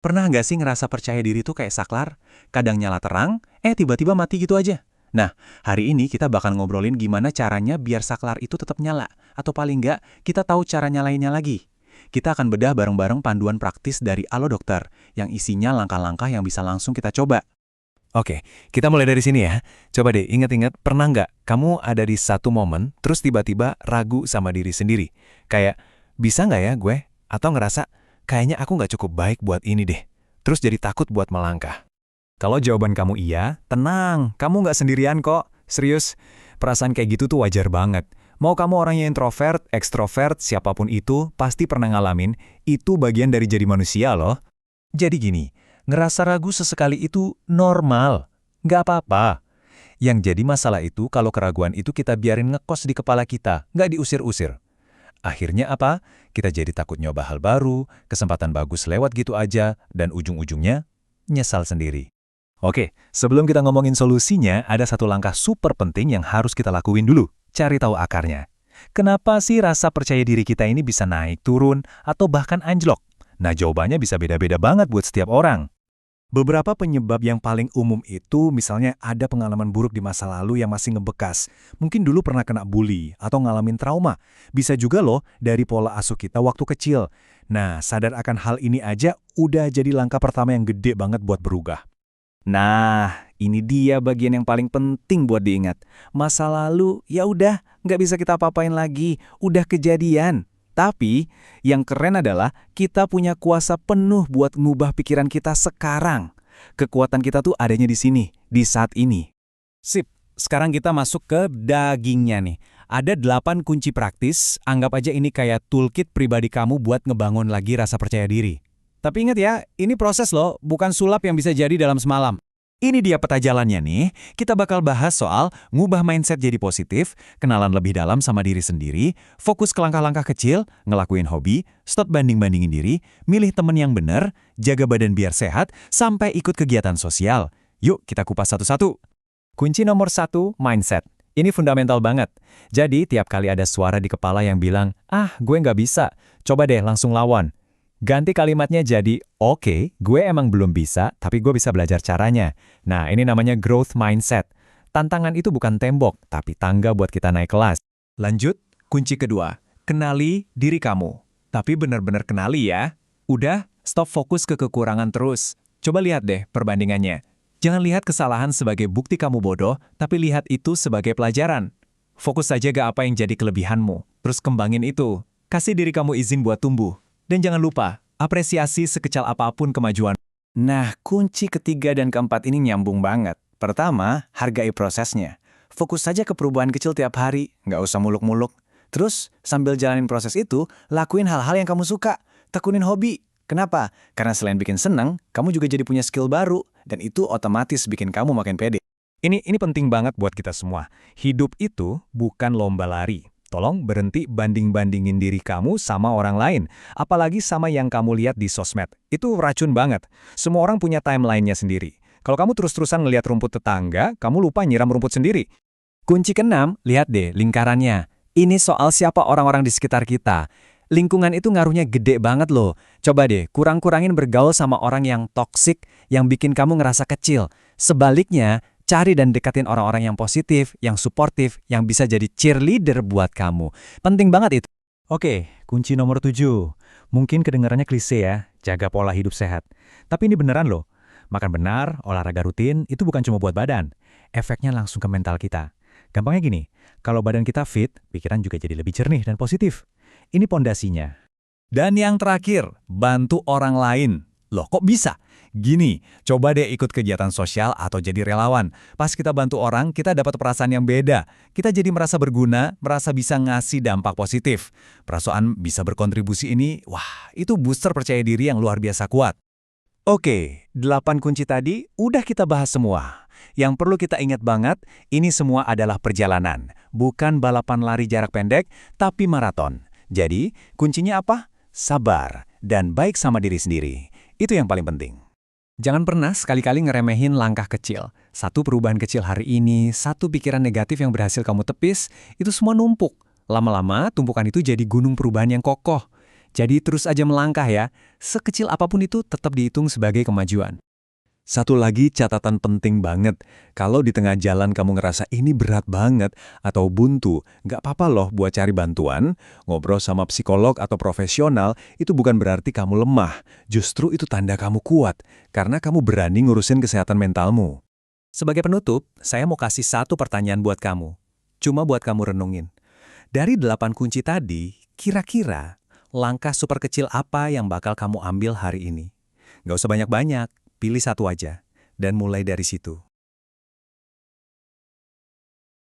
Pernah nggak sih ngerasa percaya diri tuh kayak saklar? Kadang nyala terang, tiba-tiba mati gitu aja. Nah, hari ini kita bakal ngobrolin gimana caranya biar saklar itu tetap nyala. Atau paling nggak, kita tahu cara nyalainnya lagi. Kita akan bedah bareng-bareng panduan praktis dari Alo Dokter, yang isinya langkah-langkah yang bisa langsung kita coba. Oke, kita mulai dari sini ya. Coba deh ingat-ingat, pernah nggak kamu ada di satu momen, terus tiba-tiba ragu sama diri sendiri? Kayak, bisa nggak ya gue? Atau ngerasa, kayaknya aku nggak cukup baik buat ini deh. Terus jadi takut buat melangkah. Kalau jawaban kamu iya, tenang, kamu nggak sendirian kok. Serius, perasaan kayak gitu tuh wajar banget. Mau kamu orangnya introvert, ekstrovert, siapapun itu, pasti pernah ngalamin, itu bagian dari jadi manusia loh. Jadi gini, ngerasa ragu sesekali itu normal. Nggak apa-apa. Yang jadi masalah itu kalau keraguan itu kita biarin ngekos di kepala kita, nggak diusir-usir. Akhirnya apa? Kita jadi takut nyoba hal baru, kesempatan bagus lewat gitu aja, dan ujung-ujungnya nyesal sendiri. Oke, sebelum kita ngomongin solusinya, ada satu langkah super penting yang harus kita lakuin dulu. Cari tahu akarnya. Kenapa sih rasa percaya diri kita ini bisa naik, turun, atau bahkan anjlok? Nah, jawabannya bisa beda-beda banget buat setiap orang. Beberapa penyebab yang paling umum itu misalnya ada pengalaman buruk di masa lalu yang masih ngebekas. Mungkin dulu pernah kena bully atau ngalamin trauma. Bisa juga loh dari pola asuh kita waktu kecil. Nah, sadar akan hal ini aja udah jadi langkah pertama yang gede banget buat berubah. Nah, ini dia bagian yang paling penting buat diingat. Masa lalu, ya udah, nggak bisa kita apa-apain lagi. Udah kejadian. Tapi, yang keren adalah kita punya kuasa penuh buat ngubah pikiran kita sekarang. Kekuatan kita tuh adanya di sini, di saat ini. Sip, sekarang kita masuk ke dagingnya nih. Ada 8 kunci praktis, anggap aja ini kayak toolkit pribadi kamu buat ngebangun lagi rasa percaya diri. Tapi ingat ya, ini proses loh, bukan sulap yang bisa jadi dalam semalam. Ini dia peta jalannya nih, kita bakal bahas soal ngubah mindset jadi positif, kenalan lebih dalam sama diri sendiri, fokus ke langkah-langkah kecil, ngelakuin hobi, stop banding-bandingin diri, milih temen yang bener, jaga badan biar sehat, sampai ikut kegiatan sosial. Yuk kita kupas satu-satu. Kunci nomor 1, mindset. Ini fundamental banget. Jadi tiap kali ada suara di kepala yang bilang, gue nggak bisa, coba deh langsung lawan. Ganti kalimatnya jadi, oke, gue emang belum bisa, tapi gue bisa belajar caranya. Nah, ini namanya growth mindset. Tantangan itu bukan tembok, tapi tangga buat kita naik kelas. Lanjut, kunci kedua, kenali diri kamu. Tapi benar-benar kenali ya. Udah, stop fokus ke kekurangan terus. Coba lihat deh perbandingannya. Jangan lihat kesalahan sebagai bukti kamu bodoh, tapi lihat itu sebagai pelajaran. Fokus saja ke apa yang jadi kelebihanmu, terus kembangin itu. Kasih diri kamu izin buat tumbuh. Dan jangan lupa, apresiasi sekecil apapun kemajuan. Nah, kunci ketiga dan keempat ini nyambung banget. Pertama, hargai prosesnya. Fokus saja ke perubahan kecil tiap hari, nggak usah muluk-muluk. Terus, sambil jalanin proses itu, lakuin hal-hal yang kamu suka. Tekunin hobi. Kenapa? Karena selain bikin seneng, kamu juga jadi punya skill baru. Dan itu otomatis bikin kamu makin pede. Ini penting banget buat kita semua. Hidup itu bukan lomba lari. Tolong berhenti banding-bandingin diri kamu sama orang lain, apalagi sama yang kamu lihat di sosmed. Itu racun banget. Semua orang punya timeline-nya sendiri. Kalau kamu terus-terusan ngelihat rumput tetangga, kamu lupa nyiram rumput sendiri. Kunci keenam, lihat deh lingkarannya. Ini soal siapa orang-orang di sekitar kita. Lingkungan itu ngaruhnya gede banget loh. Coba deh, kurang-kurangin bergaul sama orang yang toksik, yang bikin kamu ngerasa kecil. Sebaliknya, cari dan dekatin orang-orang yang positif, yang suportif, yang bisa jadi cheerleader buat kamu. Penting banget itu. Oke, kunci nomor 7. Mungkin kedengarannya klise ya, jaga pola hidup sehat. Tapi ini beneran loh. Makan benar, olahraga rutin, itu bukan cuma buat badan. Efeknya langsung ke mental kita. Gampangnya gini, kalau badan kita fit, pikiran juga jadi lebih jernih dan positif. Ini pondasinya. Dan yang terakhir, bantu orang lain. Loh, kok bisa? Gini, coba deh ikut kegiatan sosial atau jadi relawan. Pas kita bantu orang, kita dapat perasaan yang beda. Kita jadi merasa berguna, merasa bisa ngasih dampak positif. Perasaan bisa berkontribusi ini, wah, itu booster percaya diri yang luar biasa kuat. Oke, 8 kunci tadi udah kita bahas semua. Yang perlu kita ingat banget, ini semua adalah perjalanan. Bukan balapan lari jarak pendek, tapi maraton. Jadi, kuncinya apa? Sabar dan baik sama diri sendiri. Itu yang paling penting. Jangan pernah sekali-kali ngeremehin langkah kecil. Satu perubahan kecil hari ini, satu pikiran negatif yang berhasil kamu tepis, itu semua numpuk. Lama-lama, tumpukan itu jadi gunung perubahan yang kokoh. Jadi terus aja melangkah ya, sekecil apapun itu tetap dihitung sebagai kemajuan. Satu lagi catatan penting banget, kalau di tengah jalan kamu ngerasa ini berat banget atau buntu, nggak apa-apa loh buat cari bantuan, ngobrol sama psikolog atau profesional, itu bukan berarti kamu lemah, justru itu tanda kamu kuat, karena kamu berani ngurusin kesehatan mentalmu. Sebagai penutup, saya mau kasih satu pertanyaan buat kamu. Cuma buat kamu renungin. Dari 8 kunci tadi, kira-kira langkah super kecil apa yang bakal kamu ambil hari ini? Nggak usah banyak-banyak, pilih satu aja, dan mulai dari situ.